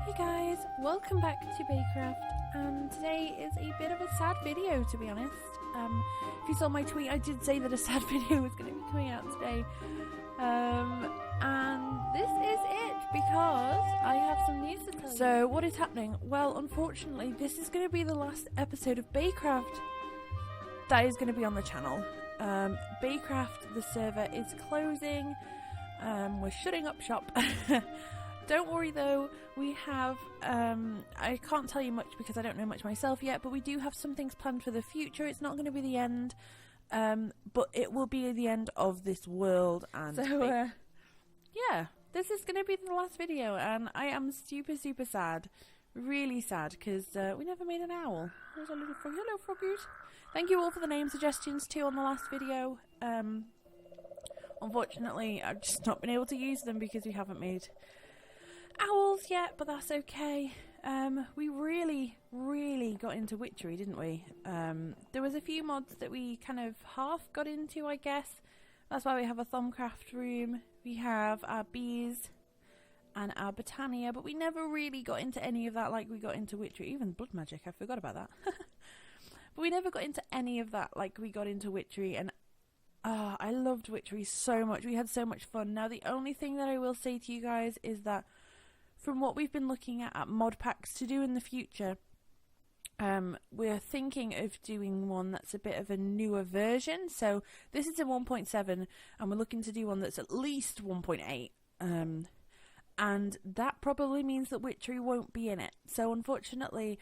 Hey guys, welcome back to Baycraft, and today is a bit of a sad video, to be honest. If you saw my tweet, I did say that a sad video was going to be coming out today, and this is it because I have some news to tell you. So what is happening? Well, unfortunately, this is going to be the last episode of Baycraft that is going to be on the channel. Baycraft, the server, is closing. We're shutting up shop. Don't worry though, we have, I can't tell you much because I don't know much myself yet, but we do have some things planned for the future. It's not going to be the end, but it will be the end of this world. And so, yeah, this is going to be the last video, and I am super sad, really sad, because we never made an owl. There's a little frog. Hello, froggies. Thank you all for the name suggestions too on the last video. Unfortunately, I've just not been able to use them because we haven't made owls yet, but that's okay. We really got into witchery, didn't we? There was a few mods that we kind of half got into, I guess. That's why we have a Thumbcraft room, we have our bees and our Botania, but we never really got into any of that like we got into witchery. Even blood magic, I forgot about that. But we never got into any of that like we got into witchery, and I loved witchery so much. We had so much fun. Now the only thing that I will say to you guys is that from what we've been looking at mod packs to do in the future, we're thinking of doing one that's a bit of a newer version. So this is a 1.7 and we're looking to do one that's at least 1.8. And that probably means that witchery won't be in it. So unfortunately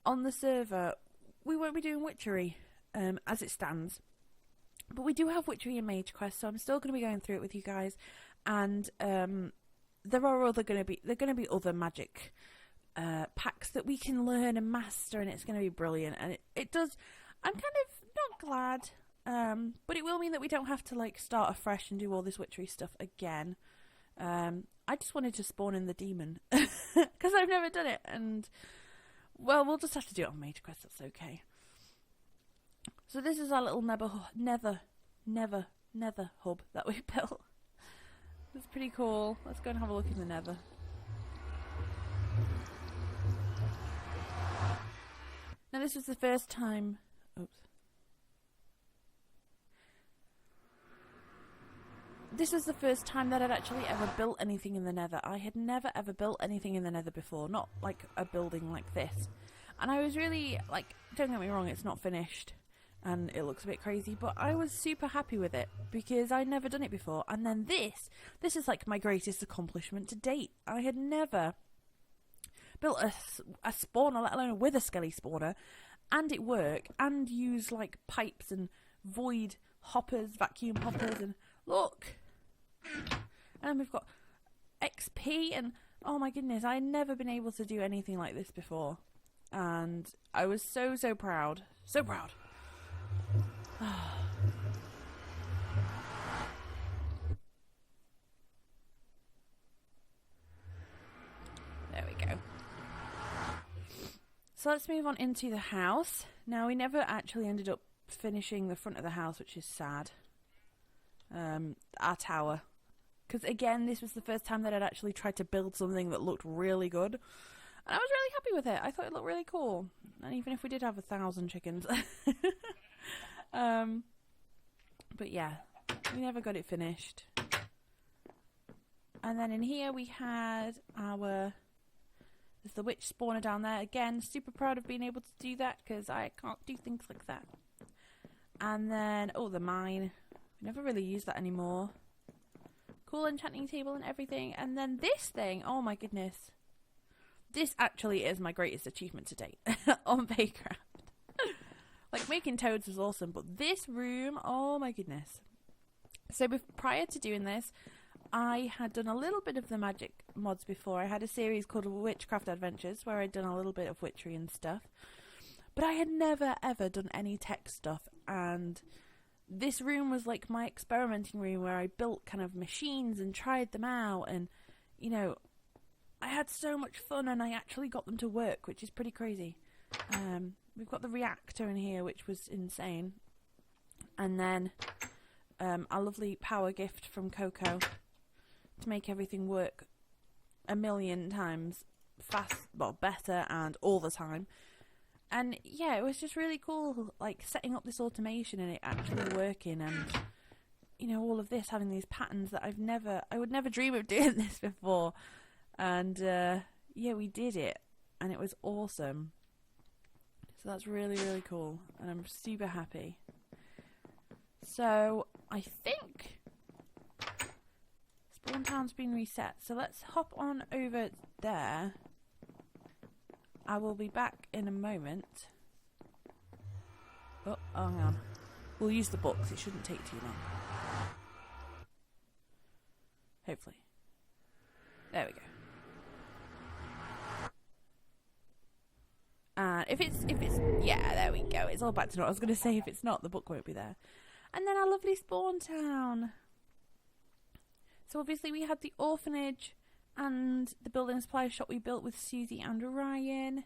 on the server we won't be doing witchery as it stands. But we do have witchery and mage quest, so I'm still going to be going through it with you guys. And there are going to be other magic packs that we can learn and master, and it's going to be brilliant. And it does. I'm kind of not glad, but it will mean that we don't have to like start afresh and do all this witchery stuff again. I just wanted to spawn in the demon because I've never done it, and well, we'll just have to do it on mage quest. That's okay. So this is our little Nether hub that we built. It's pretty cool. Let's go and have a look in the Nether. Now this was the first time... Oops. This was the first time that I'd actually ever built anything in the Nether. I had never ever built anything in the Nether before. Not like a building like this. And I was really, like, don't get me wrong, it's not finished. And it looks a bit crazy, but I was super happy with it because I'd never done it before. And then this is like my greatest accomplishment to date. I had never built a spawner, let alone a wither skelly spawner, and it work, and use like pipes and void hoppers, vacuum hoppers, and look. And we've got XP, and oh my goodness, I had never been able to do anything like this before. And I was so proud. So proud. There we go. So let's move on into the house. Now we never actually ended up finishing the front of the house, which is sad. Our tower. Because again, this was the first time that I'd actually tried to build something that looked really good. And I was really happy with it. I thought it looked really cool. And even if we did have 1,000 chickens. But yeah, we never got it finished. And then in here we had there's the witch spawner down there. Again, super proud of being able to do that because I can't do things like that. And then, oh, the mine. We never really use that anymore. Cool enchanting table and everything. And then this thing, oh my goodness. This actually is my greatest achievement to date on Baycraft. Like, making toads was awesome, but this room, oh my goodness. So prior to doing this, I had done a little bit of the magic mods before. I had a series called Witchcraft Adventures where I'd done a little bit of witchery and stuff. But I had never ever done any tech stuff, and this room was like my experimenting room where I built kind of machines and tried them out, and, you know, I had so much fun and I actually got them to work, which is pretty crazy. We've got the reactor in here, which was insane. And then our lovely power gift from Coco to make everything work a million times fast, well, better and all the time. And yeah, it was just really cool, like setting up this automation and it actually working, and you know, all of this, having these patterns that I would never dream of doing this before. And yeah, we did it, and it was awesome. So that's really, really cool, and I'm super happy. So I think Spawn Town's been reset, so let's hop on over there. I will be back in a moment. Oh, hang on. We'll use the books, it shouldn't take too long. Hopefully. There we go. And if it's, yeah, there we go. It's all back to normal. I was going to say, if it's not, the book won't be there. And then our lovely Spawn Town. So obviously we had the orphanage and the building supply shop we built with Susie and Ryan.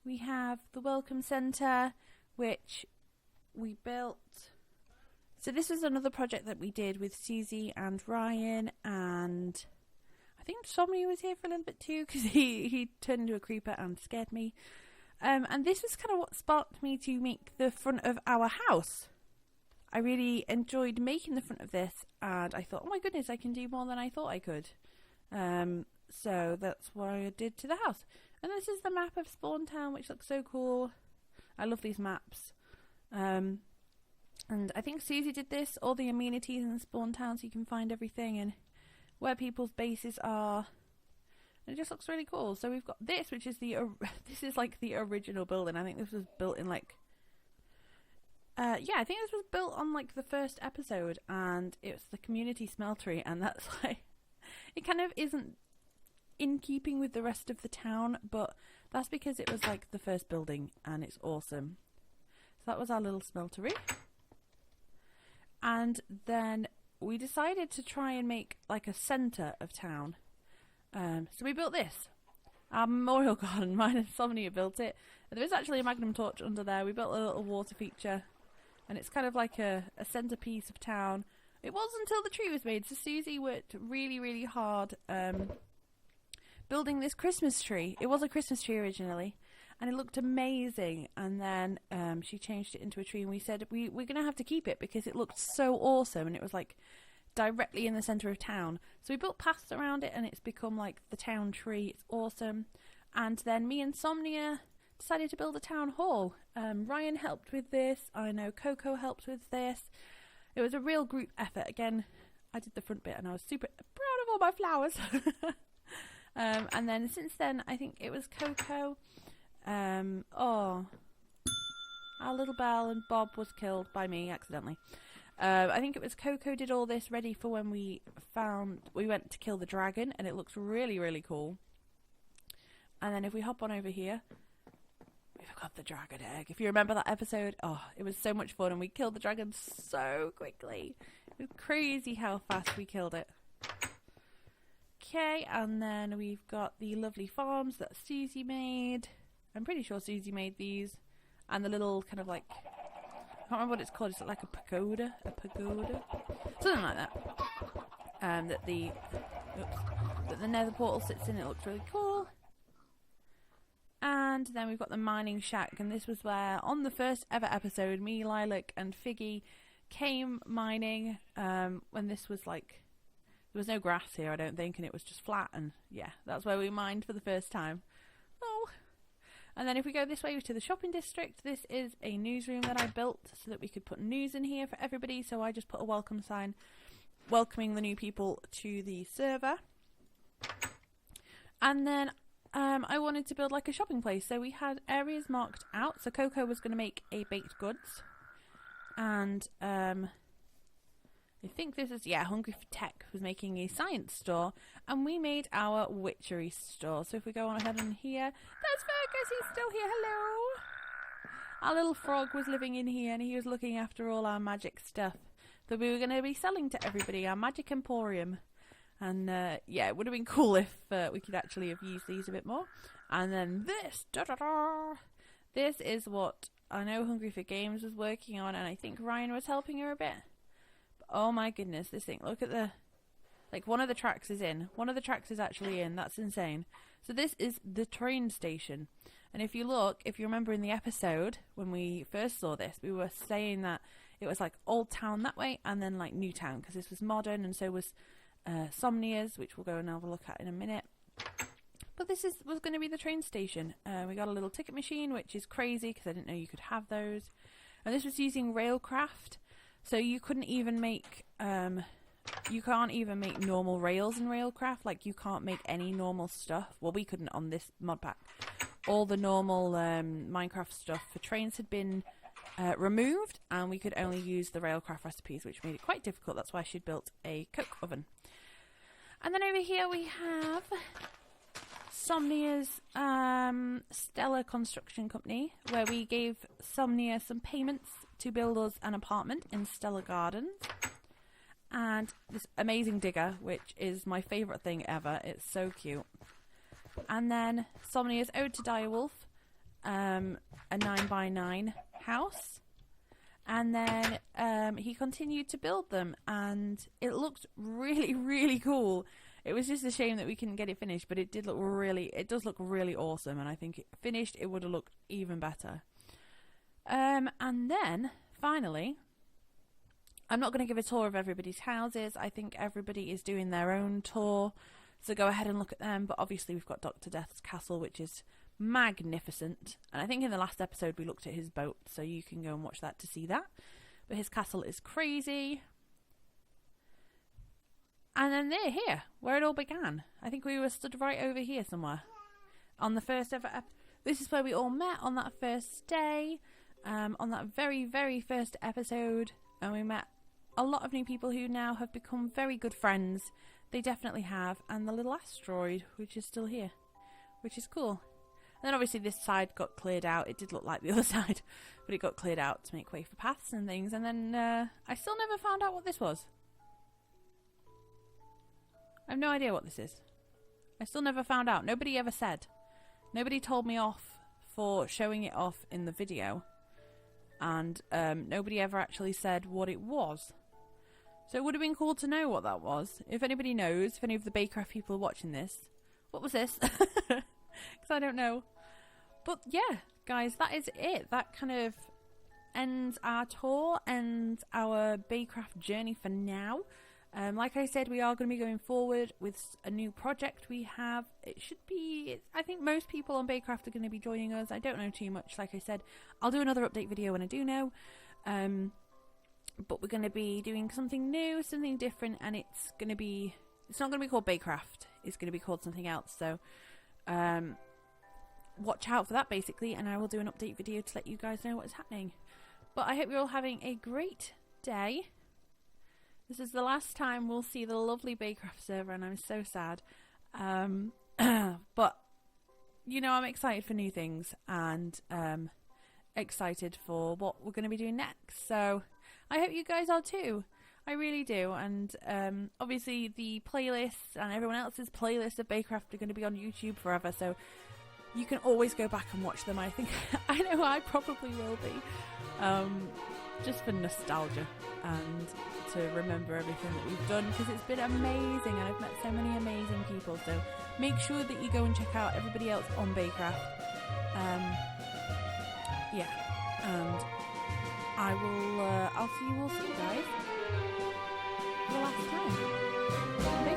We have the welcome centre, which we built. So this was another project that we did with Susie and Ryan, and I think Somni was here for a little bit too, because he turned into a creeper and scared me. And this was kind of what sparked me to make the front of our house. I really enjoyed making the front of this, and I thought, oh my goodness, I can do more than I thought I could. So that's what I did to the house. And this is the map of Spawn Town, which looks so cool. I love these maps. And I think Susie did this, all the amenities in Spawn Town, so you can find everything and where people's bases are. And it just looks really cool. So we've got this, which is this is like the original building. I think this was built in like yeah, I think this was built on like the first episode, and it's the community smeltery, and that's like, it kind of isn't in keeping with the rest of the town, but that's because it was like the first building and it's awesome. So that was our little smeltery. And then we decided to try and make like a centre of town. So we built this. Our memorial garden, mine and Somnia built it. There is actually a magnum torch under there. We built a little water feature. And it's kind of like a centrepiece of town. It wasn't until the tree was made. So Susie worked really, really hard building this Christmas tree. It was a Christmas tree originally. And it looked amazing. And then she changed it into a tree. And we said, we're going to have to keep it because it looked so awesome. And it was like directly in the centre of town. So we built paths around it and it's become like the town tree. It's awesome. And then me and Somnia decided to build a town hall. Ryan helped with this. I know Coco helped with this. It was a real group effort. Again, I did the front bit and I was super proud of all my flowers. And then since then, I think it was Coco. Oh, our little Belle, and Bob was killed by me accidentally. I think it was Coco did all this ready for when we went to kill the dragon, and it looks really, really cool. And then if we hop on over here, we've got the dragon egg. If you remember that episode, oh, it was so much fun, and we killed the dragon so quickly. It was crazy how fast we killed it. Okay, and then we've got the lovely farms that Susie made. I'm pretty sure Susie made these. And the little kind of like, I can't remember what it's called. Is it like a pagoda? A pagoda? Something like that. That the Nether portal sits in. It looks really cool. And then we've got the mining shack. And this was where, on the first ever episode, me, Lilac, and Figgy came mining. When this was like, there was no grass here, I don't think. And it was just flat. And yeah, that's where we mined for the first time. Oh. And then if we go this way to the shopping district, this is a newsroom that I built so that we could put news in here for everybody. So I just put a welcome sign welcoming the new people to the server. And then I wanted to build like a shopping place. So we had areas marked out. So Coco was going to make a baked goods. And I think this is, yeah, Hungry for Tech was making a science store, and we made our witchery store. So if we go on ahead and here, there's Fergus, he's still here, hello! Our little frog was living in here, and he was looking after all our magic stuff that we were going to be selling to everybody, our magic emporium. And yeah, it would have been cool if we could actually have used these a bit more. And then this, this is what I know Hungry for Games was working on, and I think Ryan was helping her a bit. Oh my goodness, this thing. Look at the... Like, one of the tracks is in. One of the tracks is actually in. That's insane. So this is the train station. And if you remember in the episode when we first saw this, we were saying that it was like Old Town that way and then like New Town, because this was modern, and so was Somnia's, which we'll go and have a look at in a minute. But this was going to be the train station. We got a little ticket machine, which is crazy because I didn't know you could have those. And this was using Railcraft, so you couldn't even make you can't even make normal rails in Railcraft. Like, you can't make any normal stuff. Well, we couldn't on this mod pack. All the normal Minecraft stuff for trains had been removed, and we could only use the Railcraft recipes, which made it quite difficult. That's why she'd built a coke oven. And then over here we have Somnia's Stellar Construction Company, where we gave Somnia some payments to build us an apartment in Stellar Gardens. And this amazing digger, which is my favourite thing ever. It's so cute. And then Somnia's Ode to Direwolf, a 9x9 house. And then he continued to build them, and it looked really, really cool. It was just a shame that we couldn't get it finished, but it does look really awesome, and I think finished it would have looked even better. And then finally, I'm not going to give a tour of everybody's houses. I think everybody is doing their own tour, so go ahead and look at them. But obviously we've got Dr. Death's castle, which is magnificent, and I think in the last episode we looked at his boat, so you can go and watch that to see that. But his castle is crazy. And then they're here, where it all began. I think we were stood right over here somewhere on the first ever this is where we all met on that first day, on that very, very first episode, and we met a lot of new people who now have become very good friends. They definitely have. And the little asteroid, which is still here, which is cool. And then obviously this side got cleared out. It did look like the other side, but it got cleared out to make way for paths and things. And then I still never found out what this was. I have no idea what this is. I still never found out. Nobody ever said. Nobody told me off for showing it off in the video. And nobody ever actually said what it was. So it would have been cool to know what that was. If anybody knows, if any of the Baycraft people are watching this, what was this? Because I don't know. But yeah, guys, that is it. That kind of ends our tour and our Baycraft journey for now. Like I said, we are going to be going forward with a new project we have. It should be, I think most people on Baycraft are going to be joining us. I don't know too much, like I said. I'll do another update video when I do know. But we're going to be doing something new, something different, and it's not going to be called Baycraft. It's going to be called something else. So watch out for that, basically, and I will do an update video to let you guys know what's happening. But I hope you're all having a great day. This is the last time we'll see the lovely Baycraft server, and I'm so sad. But, you know, I'm excited for new things, and excited for what we're going to be doing next. So I hope you guys are too. I really do. And obviously the playlists and everyone else's playlists of Baycraft are going to be on YouTube forever, so you can always go back and watch them. I think I know I probably will be, just for nostalgia and to remember everything that we've done, because it's been amazing and I've met so many amazing people. So make sure that you go and check out everybody else on Baycraft. Yeah, and I'll see you all soon, guys, for the last time.